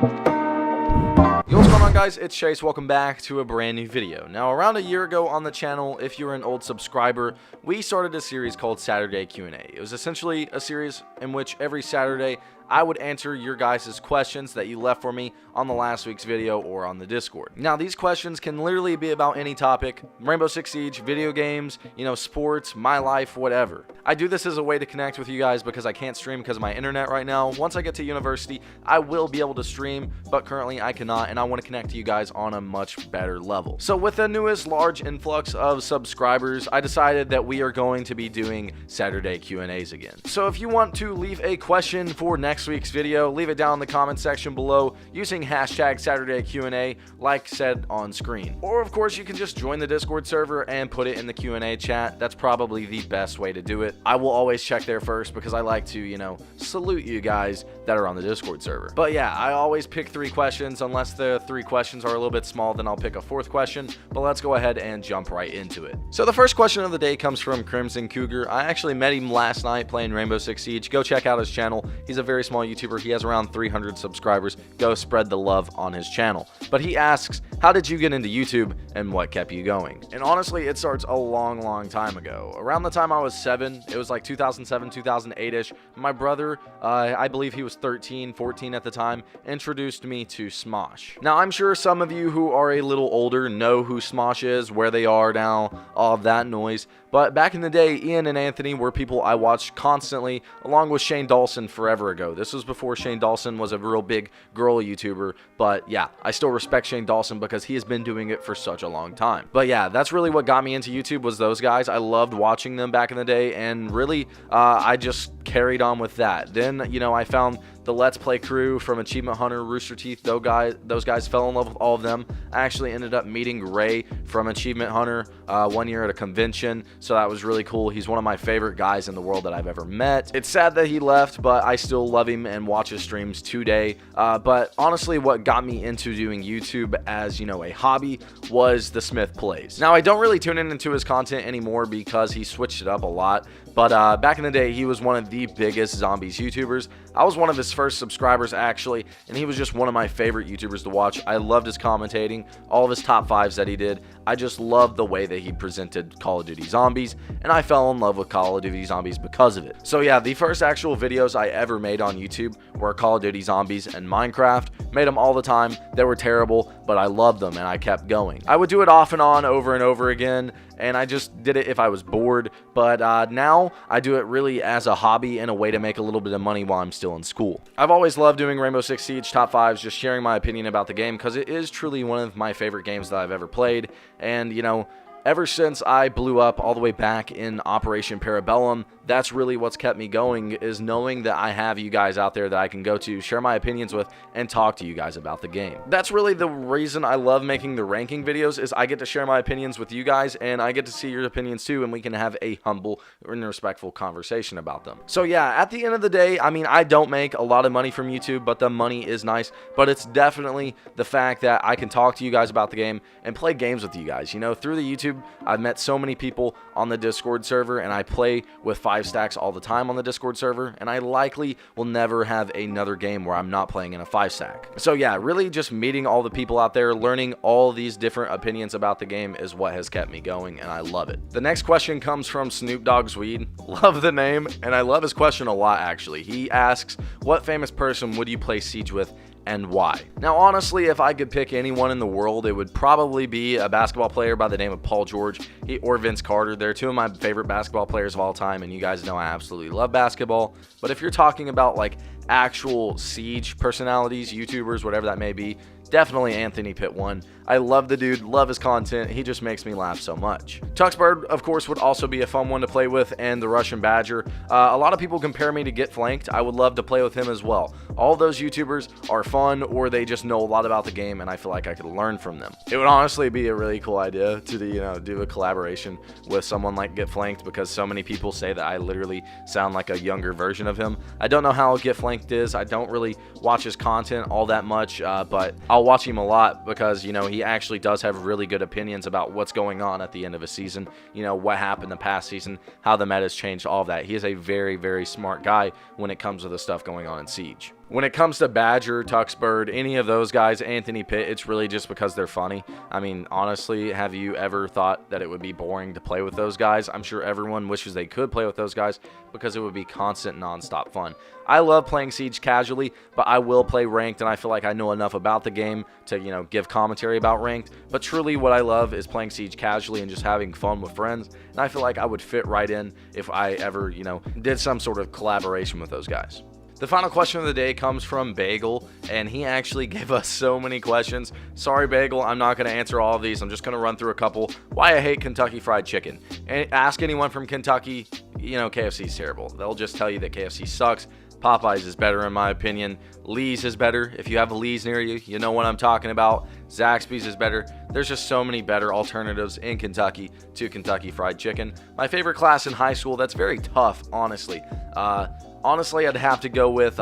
Yo, what's going on, guys? It's Chase. Welcome back to a brand new video. Now, around a year ago on the channel, if you're an old subscriber, we started a series called Saturday Q&A. It was essentially a series in which every Saturday I would answer your guys' questions that you left for me on the last week's video or on the Discord. Now, these questions can literally be about any topic: Rainbow Six Siege, video games, sports, my life, whatever. I do this as a way to connect with you guys because I can't stream because of my internet right now. Once I get to university, I will be able to stream, but currently I cannot, and I want to connect to you guys on a much better level. So with the newest large influx of subscribers, I decided that we are going to be doing Saturday Q&As again. So if you want to leave a question for next week's video, leave it down in the comment section below using hashtag Saturday Q&A like said on screen. Or of course you can just join the Discord server and put it in the Q&A chat. That's probably the best way to do it. I will always check there first because I like to, salute you guys that are on the Discord server. But yeah, I always pick 3 questions. Unless the 3 questions are a little bit small, then I'll pick a 4th question. But let's go ahead and jump right into it. So the first question of the day comes from Crimson Cougar. I actually met him last night playing Rainbow Six Siege. Go check out his channel. He's a very small YouTuber. He has around 300 subscribers. Go spread the love on his channel. But he asks, how did you get into YouTube and what kept you going? And honestly, it starts a long time ago. Around the time I was 7, it was like 2007, 2008-ish. My brother, I believe he was 13, 14 at the time, introduced me to Smosh. Now, I'm sure some of you who are a little older know who Smosh is, where they are now, all of that noise. But back in the day, Ian and Anthony were people I watched constantly, along with Shane Dawson forever ago. This was before Shane Dawson was a real big girl YouTuber. But yeah, I still respect Shane Dawson because he has been doing it for such a long time. But yeah, that's really what got me into YouTube, was those guys. I loved watching them back in the day, and really, I just carried on with that. Then, I found the Let's Play crew from Achievement Hunter, Rooster Teeth. Those guys, fell in love with all of them. I actually ended up meeting Ray from Achievement Hunter one year at a convention, so that was really cool. He's one of my favorite guys in the world that I've ever met. It's sad that he left, but I still love him and watch his streams today. But honestly, what got me into doing YouTube as, a hobby was the Smith Plays. Now, I don't really tune into his content anymore because he switched it up a lot. But back in the day, he was one of the biggest zombies YouTubers. I was one of his first subscribers, actually, and he was just one of my favorite YouTubers to watch. I loved his commentating, all of his top 5s that he did. I just loved the way that he presented Call of Duty Zombies, and I fell in love with Call of Duty Zombies because of it. So yeah, the first actual videos I ever made on YouTube were Call of Duty Zombies and Minecraft. Made them all the time. They were terrible, but I loved them, and I kept going. I would do it off and on, over and over again, and I just did it if I was bored. But now I do it really as a hobby and a way to make a little bit of money while I'm still in school. I've always loved doing Rainbow Six Siege top 5s, just sharing my opinion about the game because it is truly one of my favorite games that I've ever played. And, ever since I blew up all the way back in Operation Parabellum, that's really what's kept me going, is knowing that I have you guys out there that I can go to, share my opinions with, and talk to you guys about the game. That's really the reason I love making the ranking videos, is I get to share my opinions with you guys, and I get to see your opinions too, and we can have a humble and respectful conversation about them. So yeah, at the end of the day, I don't make a lot of money from YouTube, but the money is nice. But it's definitely the fact that I can talk to you guys about the game and play games with you guys. Through the YouTube, I've met so many people on the Discord server, and I play with 5 stacks all the time on the Discord server, and I likely will never have another game where I'm not playing in a 5 stack. So yeah, really just meeting all the people out there, learning all these different opinions about the game is what has kept me going, and I love it. The next question comes from Snoop Dogg Weed. Love the name, and I love his question a lot, actually. He asks, what famous person would you play Siege with and why? Now, honestly, if I could pick anyone in the world, it would probably be a basketball player by the name of Paul George or Vince Carter. They're 2 of my favorite basketball players of all time, and you guys know I absolutely love basketball. But if you're talking about like actual Siege personalities, YouTubers, whatever that may be, definitely Anthony Pitt 1. I love the dude, love his content. He just makes me laugh so much. Tuxbird, of course, would also be a fun one to play with, and the Russian Badger. A lot of people compare me to Get Flanked. I would love to play with him as well. All those YouTubers are fun, or they just know a lot about the game, and I feel like I could learn from them. It would honestly be a really cool idea to do a collaboration with someone like Get Flanked, because so many people say that I literally sound like a younger version of him. I don't know how Get Flanked is. I don't really watch his content all that much, but I'll watch him a lot because, he actually does have really good opinions about what's going on at the end of a season, what happened the past season, how the meta's changed, all of that. He is a very, very smart guy when it comes to the stuff going on in Siege. When it comes to Badger, Tuxbird, any of those guys, Anthony Pitt, it's really just because they're funny. I mean, honestly, have you ever thought that it would be boring to play with those guys? I'm sure everyone wishes they could play with those guys because it would be constant, non-stop fun. I love playing Siege casually, but I will play ranked, and I feel like I know enough about the game to, give commentary about ranked. But truly what I love is playing Siege casually and just having fun with friends, and I feel like I would fit right in if I ever, did some sort of collaboration with those guys. The final question of the day comes from Bagel, and he actually gave us so many questions. Sorry, Bagel, I'm not going to answer all of these. I'm just going to run through a couple. Why I hate Kentucky Fried Chicken. And ask anyone from Kentucky, KFC's terrible. They'll just tell you that KFC sucks. Popeyes is better in my opinion. Lee's is better. If you have a Lee's near you, you know what I'm talking about. Zaxby's is better. There's just so many better alternatives in Kentucky to Kentucky Fried Chicken. My favorite class in high school, that's very tough, honestly. Honestly, I'd have to go with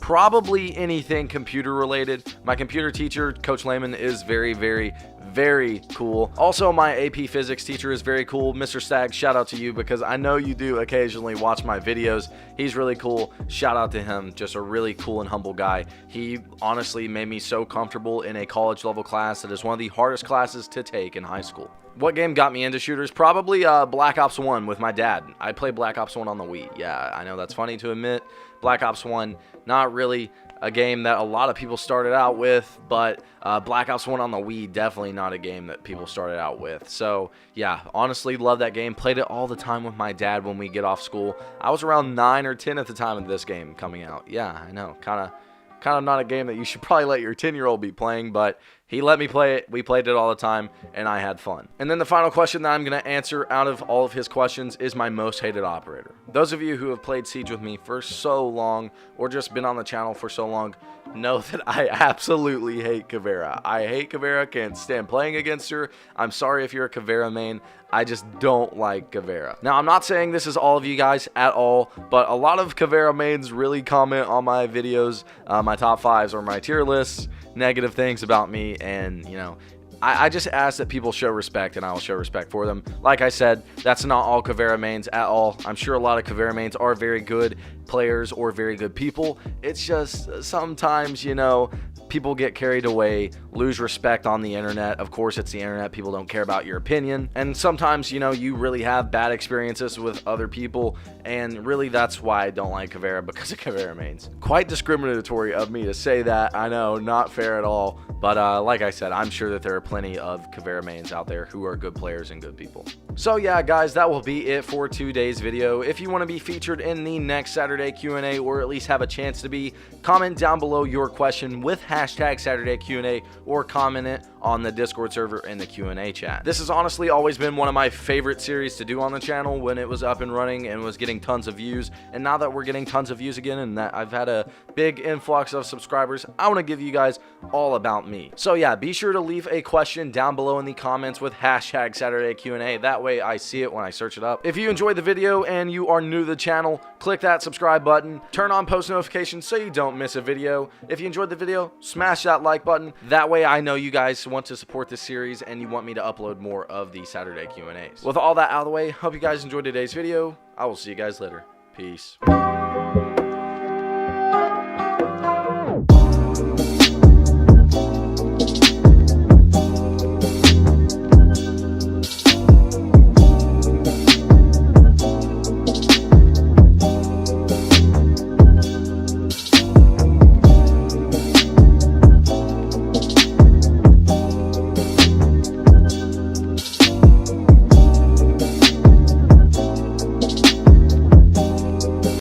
probably anything computer related. My computer teacher, Coach Lehman, is very, very, very cool. Also, my AP Physics teacher is very cool. Mr. Stagg, shout out to you because I know you do occasionally watch my videos. He's really cool. Shout out to him. Just a really cool and humble guy. He honestly made me so comfortable in a college level class that is one of the hardest classes to take in high school. What game got me into shooters? Probably Black Ops 1 with my dad. I played Black Ops 1 on the Wii. Yeah, I know that's funny to admit. Black Ops 1, not really a game that a lot of people started out with, but Black Ops 1 on the Wii, definitely not a game that people started out with. So, yeah, honestly, love that game. Played it all the time with my dad when we get off school. I was around 9 or 10 at the time of this game coming out. Yeah, I know, kind of not a game that you should probably let your 10-year-old be playing, but he let me play it. We played it all the time, and I had fun. And then the final question that I'm going to answer out of all of his questions is my most hated operator. Those of you who have played Siege with me for so long or just been on the channel for so long know that I absolutely hate Caveira. I hate Caveira, can't stand playing against her. I'm sorry if you're a Caveira main. I just don't like Caveira. Now, I'm not saying this is all of you guys at all, but a lot of Caveira mains really comment on my videos, my top 5s or my tier lists, negative things about me, and I just ask that people show respect, and I will show respect for them. Like I said, that's not all Caveira mains at all. I'm sure a lot of Caveira mains are very good players or very good people. It's just sometimes, people get carried away, lose respect on the internet. Of course, it's the internet. People don't care about your opinion. And sometimes, you really have bad experiences with other people. And really, that's why I don't like Caveira, because of Caveira mains. Quite discriminatory of me to say that. I know, not fair at all. But like I said, I'm sure that there are plenty of Caveira mains out there who are good players and good people. So yeah, guys, that will be it for today's video. If you want to be featured in the next Saturday Q&A, or at least have a chance to be, comment down below your question with hashtag Saturday Q&A, or comment it on the Discord server in the Q&A chat. This has honestly always been one of my favorite series to do on the channel when it was up and running and was getting tons of views. And now that we're getting tons of views again and that I've had a big influx of subscribers, I want to give you guys all about me. So yeah, be sure to leave a question down below in the comments with hashtag Saturday Q&A. That way I see it when I search it up. If you enjoyed the video and you are new to the channel, click that subscribe button, turn on post notifications so you don't miss a video. If you enjoyed the video, smash that like button. That way I know you guys want to support this series and you want me to upload more of the Saturday Q&As. With all that out of the way, hope you guys enjoyed today's video. I will see you guys later. Peace.